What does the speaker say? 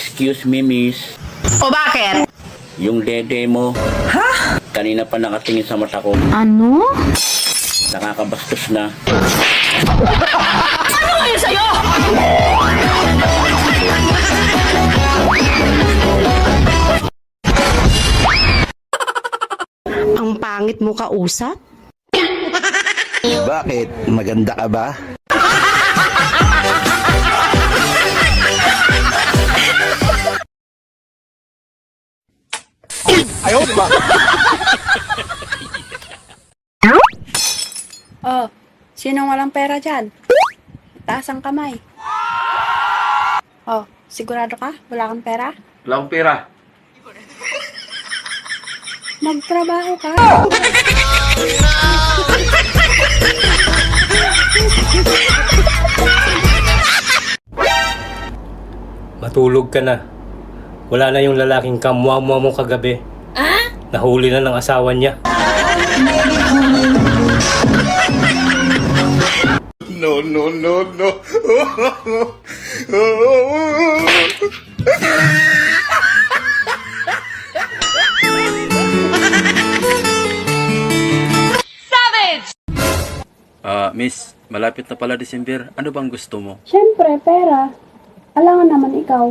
Excuse me, miss. O bakit? Yung dede mo. Ha? Kanina pa nakatingin sa mata ko. Ano? Nakakabastos na. Ano ngayon sa'yo? Ang pangit mo kausap? Bakit? Maganda ka ba? Oh, sinong walang pera dyan? Taas ang kamay. Oh, sigurado ka? Wala kang pera? Wala akong pera. Magtrabaho ka. Matulog ka na. Wala na yung lalaking kamwa-mwa mo kagabi. Nahuli na ng asawa niya. No, no, no, no. Miss, malapit na pala December. Ano bang gusto mo? Siyempre, pera. Alangan naman ikaw.